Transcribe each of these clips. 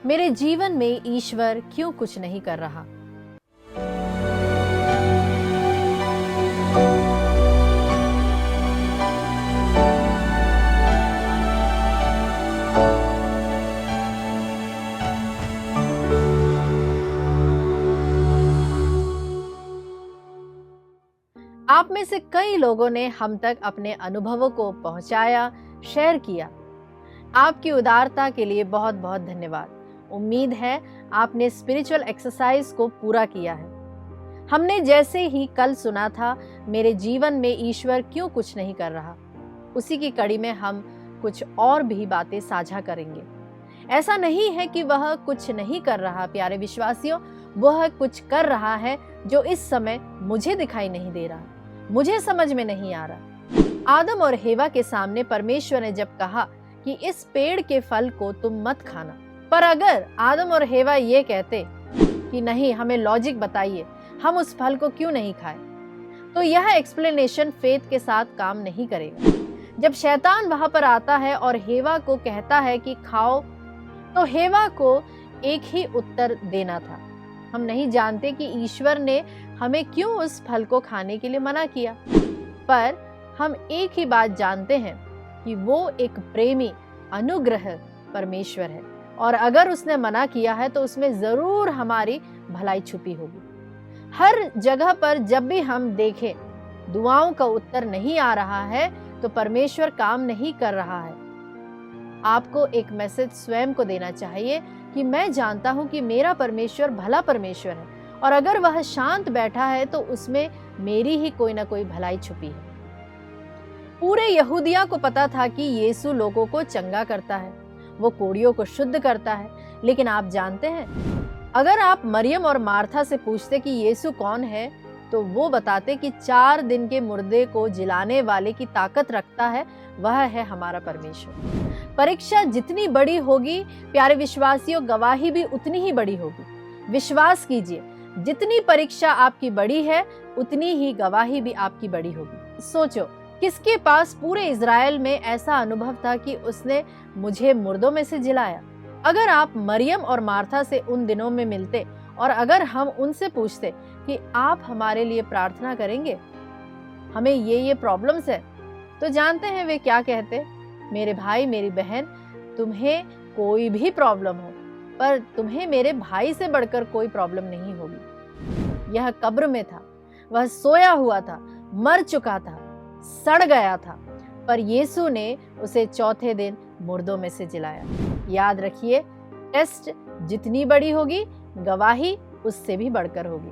मेरे जीवन में ईश्वर क्यों कुछ नहीं कर रहा? आप में से कई लोगों ने हम तक अपने अनुभवों को पहुंचाया, शेयर किया। आपकी उदारता के लिए बहुत बहुत धन्यवाद। उम्मीद है आपने स्पिरिचुअल एक्सरसाइज को पूरा किया है। हमने जैसे ही कल सुना था, मेरे जीवन में ईश्वर क्यों कुछ नहीं कर रहा, उसी की कड़ी में हम कुछ और भी बातें साझा करेंगे। ऐसा नहीं है कि वह कुछ नहीं कर रहा प्यारे विश्वासियों, वह कुछ कर रहा है जो इस समय मुझे दिखाई नहीं दे रहा, मुझे समझ में नहीं आ रहा। आदम और हेवा के सामने परमेश्वर ने जब कहा कि इस पेड़ के फल को तुम मत खाना, पर अगर आदम और हेवा ये कहते कि नहीं, हमें लॉजिक बताइए, हम उस फल को क्यों नहीं खाए, तो यह एक्सप्लेनेशन फेथ के साथ काम नहीं करेगा। जब शैतान वहां पर आता है और हेवा को कहता है कि खाओ, तो हेवा को एक ही उत्तर देना था। हम नहीं जानते कि ईश्वर ने हमें क्यों उस फल को खाने के लिए मना किया, पर हम एक ही बात जानते हैं कि वो एक प्रेमी अनुग्रह परमेश्वर है, और अगर उसने मना किया है तो उसमें जरूर हमारी भलाई छुपी होगी। हर जगह पर जब भी हम देखें दुआओं का उत्तर नहीं आ रहा है, तो परमेश्वर काम नहीं कर रहा है। आपको एक मैसेज स्वयं को देना चाहिए कि मैं जानता हूं कि मेरा परमेश्वर भला परमेश्वर है, और अगर वह शांत बैठा है तो उसमें मेरी ही कोई ना कोई भलाई छुपी है। पूरे यहूदिया को पता था कि यीशु लोगों को चंगा करता है, वो कोढ़ियों को शुद्ध करता है, लेकिन आप जानते हैं, अगर आप मरियम और मार्था से पूछते कि यीशु कौन है, तो वो बताते कि 4 दिन के मुर्दे को जिलाने वाले की ताकत रखता है, वह है हमारा परमेश्वर। परीक्षा जितनी बड़ी होगी प्यारे विश्वासियों, गवाही भी उतनी ही बड़ी होगी। विश्वास कीजिए, जितनी परीक्षा आपकी बड़ी है उतनी ही गवाही भी आपकी बड़ी होगी। सोचो, किसके पास पूरे इज़राइल में ऐसा अनुभव था कि उसने मुझे मुर्दों में से जिलाया? अगर आप मरियम और मार्था से उन दिनों में मिलते और अगर हम उनसे पूछते कि आप हमारे लिए प्रार्थना करेंगे, हमें ये प्रॉब्लम्स है, तो जानते हैं वे क्या कहते? मेरे भाई मेरी बहन, तुम्हें कोई भी प्रॉब्लम हो, पर तुम्हें मेरे भाई से बढ़कर कोई प्रॉब्लम नहीं होगी। यह कब्र में था, वह सोया हुआ था, मर चुका था, सड़ गया था, पर यीशु ने उसे चौथे दिन मुर्दों में से जिलाया। याद रखिए, टेस्ट जितनी बड़ी होगी, गवाही उससे भी बढ़कर होगी।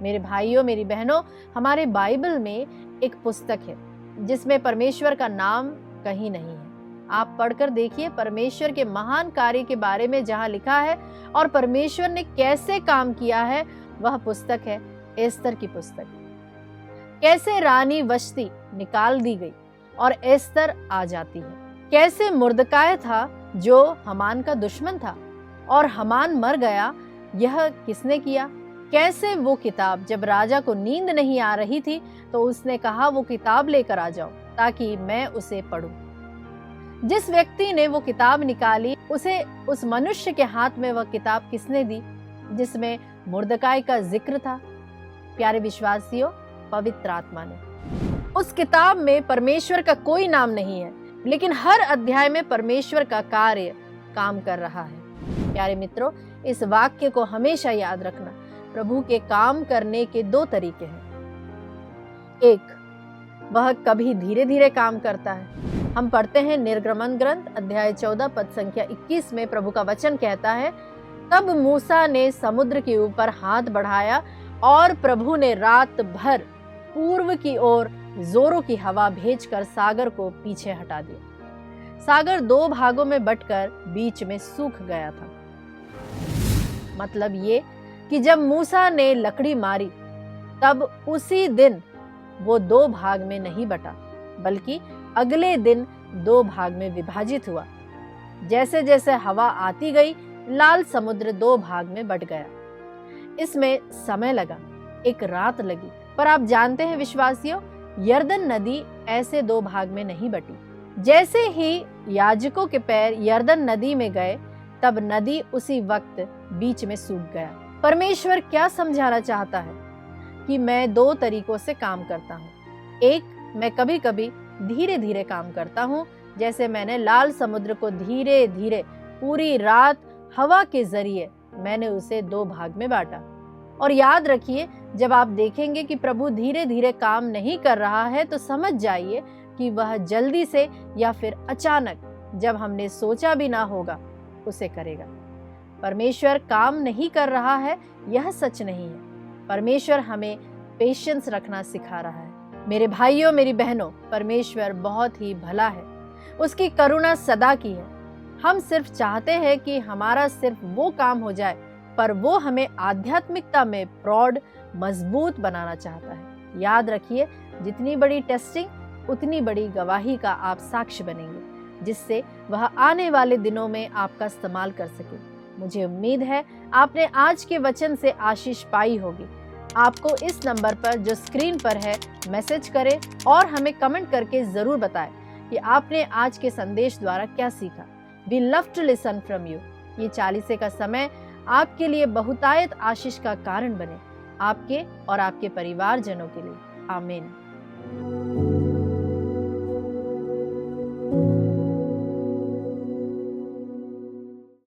मेरे भाइयों मेरी बहनों, हमारे बाइबल में एक पुस्तक है जिसमें परमेश्वर का नाम कहीं नहीं है। आप पढ़कर देखिए परमेश्वर के महान कार्य के बारे में जहां लिखा है और परमेश्वर ने कैसे काम किया है। वह पुस्तक है एस्तर की पुस्तक। कैसे रानी वश्ती निकाल दी गई और एस्तर आ जाती है। कैसे मुर्दकाय था जो हमान का दुश्मन था और हमान मर गया, यह किसने किया? कैसे वो किताब, जब राजा को नींद नहीं आ रही थी तो उसने कहा वो किताब लेकर आ जाओ ताकि मैं उसे पढूं। जिस व्यक्ति ने वो किताब निकाली, उसे उस मनुष्य के हाथ में वह किताब किसने दी जिसमें मुर्दकाय का जिक्र था? प्यारे विश्वासियों, पवित्र आत्मा ने। उस किताब में परमेश्वर का कोई नाम नहीं है, लेकिन हर अध्याय में परमेश्वर का कार्य काम कर रहा है। प्यारे मित्रों, इस वाक्य को हमेशा याद रखना। प्रभु के काम करने के 2 तरीके हैं। एक, वह कभी धीरे धीरे काम करता है। हम पढ़ते हैं निर्गमन ग्रंथ अध्याय 14 पद संख्या 21 में प्रभु का वचन कहता है, तब मूसा ने समुद्र के ऊपर हाथ बढ़ाया और प्रभु ने रात भर पूर्व की ओर जोरों की हवा भेजकर सागर को पीछे हटा दिया। सागर 2 भागों में बंटकर बीच में सूख गया था। मतलब ये कि जब मूसा ने लकड़ी मारी तब उसी दिन वो 2 भाग में नहीं बटा, बल्कि अगले दिन 2 भाग में विभाजित हुआ। जैसे जैसे हवा आती गई, लाल समुद्र 2 भाग में बट गया। इसमें समय लगा, एक रात लगी, पर आप जानते हैं विश्वासियों, यरदन नदी ऐसे 2 भाग में नहीं बटी। जैसे ही याजकों के पैर यरदन नदी में गए, तब नदी उसी वक्त बीच में सूख गया। परमेश्वर क्या समझाना चाहता है कि मैं दो तरीकों से काम करता हूँ। एक, मैं कभी कभी धीरे धीरे काम करता हूँ, जैसे मैंने लाल समुद्र को धीरे धीरे पूरी रात हवा के जरिए मैंने उसे दो भाग में बांटा। और याद रखिए, जब आप देखेंगे कि प्रभु धीरे धीरे काम नहीं कर रहा है तो समझ जाइए कि वह जल्दी से या फिर अचानक, जब हमने सोचा भी ना होगा, उसे करेगा। परमेश्वर काम नहीं कर रहा है यह सच नहीं है। परमेश्वर हमें पेशेंस रखना सिखा रहा है। मेरे भाइयों, मेरी बहनों, परमेश्वर बहुत ही भला है। उसकी करुणा सदा की है। हम सिर्फ चाहते हैं कि हमारा सिर्फ वो काम हो जाए, पर वो हमें आध्यात्मिकता में प्रौढ़, मजबूत बनाना चाहता है। याद रखिए, जितनी बड़ी टेस्टिंग उतनी बड़ी गवाही का आप साक्ष्य बनेंगे, जिससे वह आने वाले दिनों में आपका इस्तेमाल कर सके। मुझे उम्मीद है आपने आज के वचन से आशीष पाई होगी। आपको इस नंबर पर जो स्क्रीन पर है मैसेज करें और हमें कमेंट करके जरूर बताएं कि आपने आज के संदेश द्वारा क्या सीखा। We love to listen from you। ये 40 का समय आपके लिए बहुतायत आशीष का कारण बने, आपके और आपके परिवारजनों के लिए। आमीन।